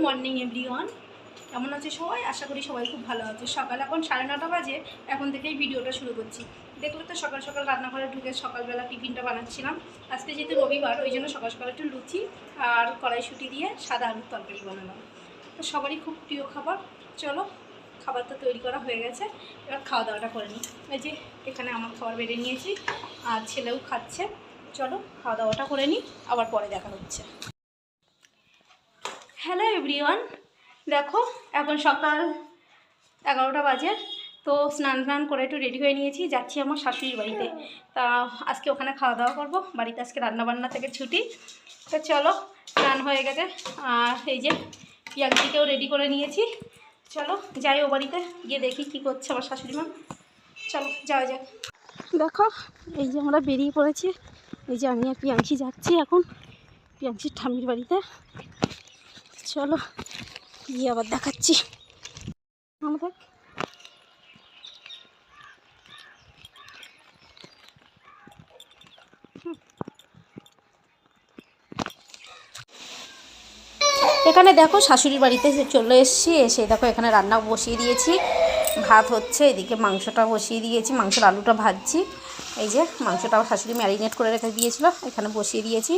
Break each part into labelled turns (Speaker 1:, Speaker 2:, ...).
Speaker 1: Morning everyone, কেমন আছে সবাই? আশা করি সবাই খুব ভালো আছে। সকাল এখন 9:30 বাজে, এখন থেকেই ভিডিওটা শুরু করছি। দেখলে তো সকাল সকাল রান্নাঘরে ঢুকে সকালবেলা টিফিনটা বানাচ্ছিলাম। আজকে যেহেতু রবিবার, ওই জন্য সকাল সকাল একটু লুচি আর কড়াইশুঁটি দিয়ে সাদা আলুর তরকারি বানালাম। তো সবারই খুব প্রিয় খাবার। চলো, খাবারটা তৈরি করা হয়ে গেছে, এবার খাওয়া দাওয়াটা করে নিই। এই যে এখানে আমার খাবার বেড়ে নিয়েছি আর ছেলেও খাচ্ছে। চলো খাওয়া দাওয়াটা করে নিই, আবার পরে দেখা হচ্ছে। হ্যালো এভরিওয়ান, দেখো এখন সকাল 11টা বাজে। তো স্নান করে একটু রেডি হয়ে নিয়েছি, যাচ্ছি আমার শাশুড়ির বাড়িতে। তা আজকে ওখানে খাওয়া দাওয়া করবো, বাড়িতে আজকে রান্নাবান্না থেকে ছুটি। তো চলো, স্নান হয়ে গেছে আর এই যে পিয়াজিকেও রেডি করে নিয়েছি। চলো যাই ও বাড়িতে, গিয়ে দেখি কী করছে আমার শাশুড়ি মা। চলো যাওয়া যাক। দেখো এই যে আমরা বেরিয়ে পড়েছি, এই যে আমি আর পিয়াংশি যাচ্ছি এখন পিয়াংশির ঠাম্মির বাড়িতে। চলো গিয়ে আবার দেখাচ্ছি আমাদের। এখানে দেখো শাশুড়ির বাড়িতে চলে এসেছি, এসে দেখো এখানে রান্না বসিয়ে দিয়েছি, ভাত হচ্ছে, এদিকে মাংসটা বসিয়ে দিয়েছি, মাংসের আলুটা ভাজছি। এই যে মাংসটা শাশুড়ি ম্যারিনেট করে রেখে দিয়েছিলো, এখানে বসিয়ে দিয়েছি।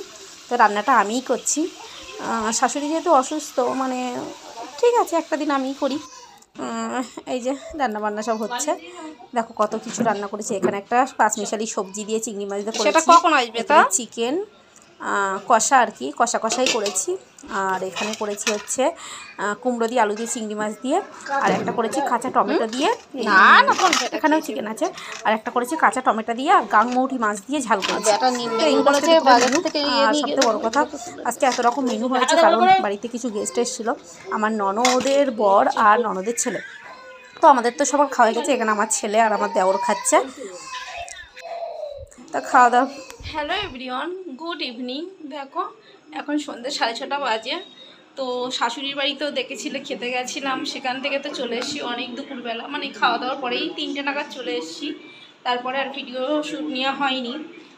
Speaker 1: তো রান্নাটা আমিই করছি। শাশুড়ি যেহেতু অসুস্থ, মানে ঠিক আছে একটা দিন আমিই করি। এই যে রান্নাবান্না সব হচ্ছে, দেখো কত কিছু রান্না করেছি। এখানে একটা পাঁচমিশালি সবজি দিয়ে চিংড়ি মাছ দিয়ে করেছি। কখন আসবে তা? চিকেন কষা আর কি, কষাই করেছি। আর এখানে করেছি হচ্ছে কুমড়ো দিয়ে আলু দিয়ে চিংড়ি মাছ দিয়ে, আর একটা করেছি কাঁচা টমেটো দিয়ে, এখানেও চিকেন আছে। আর একটা করেছি কাঁচা টমেটো দিয়ে আর গাংমৌটি মাছ দিয়ে ঝাল করেছি। আর সবথেকে বড় কথা, আজকে এত রকম মেনু হয়েছে কারণ বাড়িতে কিছু গেস্ট এসেছিলো, আমার ননদের বর আর ননদের ছেলে। তো আমাদের তো সবার খাওয়া গেছে, এখানে আমার ছেলে আর আমার দেওর খাচ্ছে। তা খাওয়া দাওয়া। Hello everyone, good evening. দেখো এখন সন্ধ্যে 6:30 বাজে। তো শাশুড়ির বাড়িতেও দেখেছিলে খেতে গেছিলাম, সেখান থেকে তো চলে এসেছি অনেক দুপুরবেলা, মানে খাওয়া দাওয়ার পরেই 3টে নাগাদ চলে এসেছি। তারপরে আর ভিডিও শ্যুট নেওয়া হয়নি।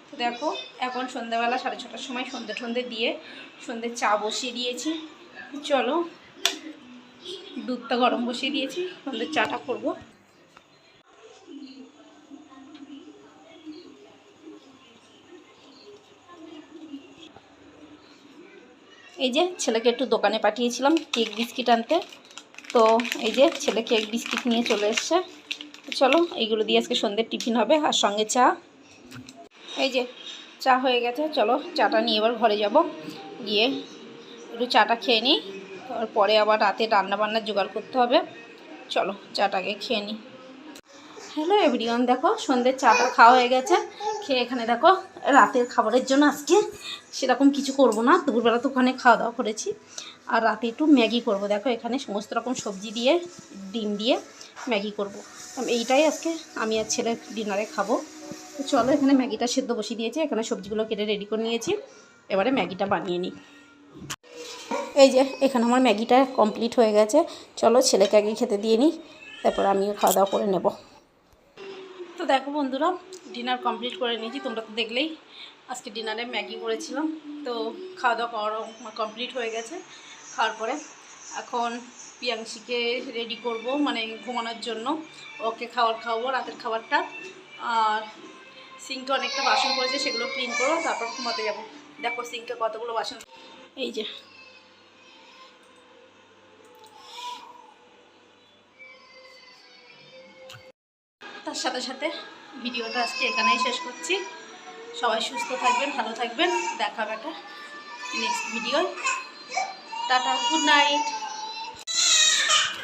Speaker 1: তো দেখো এখন সন্ধ্যাবেলা 6:30টার সময় সন্ধ্যে দিয়ে সন্ধ্যের চা বসিয়ে দিয়েছি। চলো দুধটা গরম বসিয়ে দিয়েছি, সন্ধ্যের চাটা করবো। এই যে ছেলেকে একটু দোকানে পাঠিয়েছিলাম কেক বিস্কিট আনতে, তো এই যে ছেলে কেক বিস্কিট নিয়ে চলে এসছে। চলো এইগুলো দিয়ে আজকে সন্ধ্যের টিফিন হবে, আর সঙ্গে চা। এই যে চা হয়ে গেছে, চলো চাটা নিয়ে এবার ঘরে যাব, গিয়ে একটু চাটা খেয়ে নিই, তারপরে আবার রাতে রান্নাবান্নার জোগাড় করতে হবে। চলো চাটাকে খেয়ে নিই। হ্যালো এভরিওয়ান, দেখো সন্ধ্যের চাটা খাওয়া হয়ে গেছে, খেয়ে এখানে দেখো রাতের খাবারের জন্য আজকে সেরকম কিছু করব না, দুপুরবেলা তো ওখানে খাওয়া দাওয়া করেছি। আর রাতে একটু ম্যাগি করব। দেখো এখানে সমস্ত রকম সবজি দিয়ে ডিম দিয়ে ম্যাগি করব। এইটাই আজকে আমি আর ছেলে ডিনারে খাবো। তো চলো এখানে ম্যাগিটা সেদ্ধ বসিয়ে দিয়েছি, এখানে সবজিগুলো কেটে রেডি করে নিয়েছি, এবারে ম্যাগিটা বানিয়ে নিই। এই যে এখানে আমার ম্যাগিটা কমপ্লিট হয়ে গেছে, চলো ছেলেকে আগে খেতে দিয়ে নিই, তারপর আমিও খাওয়া দাওয়া করে নেব। তো দেখো বন্ধুরা, ডিনার কমপ্লিট করে নিয়েছি, তোমরা তো দেখলেই আজকে ডিনারে ম্যাগি করেছিলাম। তো খাওয়া দাওয়া কমপ্লিট হয়ে গেছে। খাওয়ার পরে এখন পিয়াংশিকে রেডি করব, মানে ঘুমানোর জন্য, ওকে খাওয়াবো রাতের খাবারটা। আর সিঙ্কে অনেকটা বাসন করেছে, সেগুলো ক্লিন করবো, তারপর ঘুমাতে যাব। দেখো সিঙ্কে কতগুলো বাসন, এই যে। তার সাথে সাথে ভিডিওটা আজকে এখানেই শেষ করছি। সবাই সুস্থ থাকবেন, ভালো থাকবেন, দেখা হবে একটা next video. Tata, good night.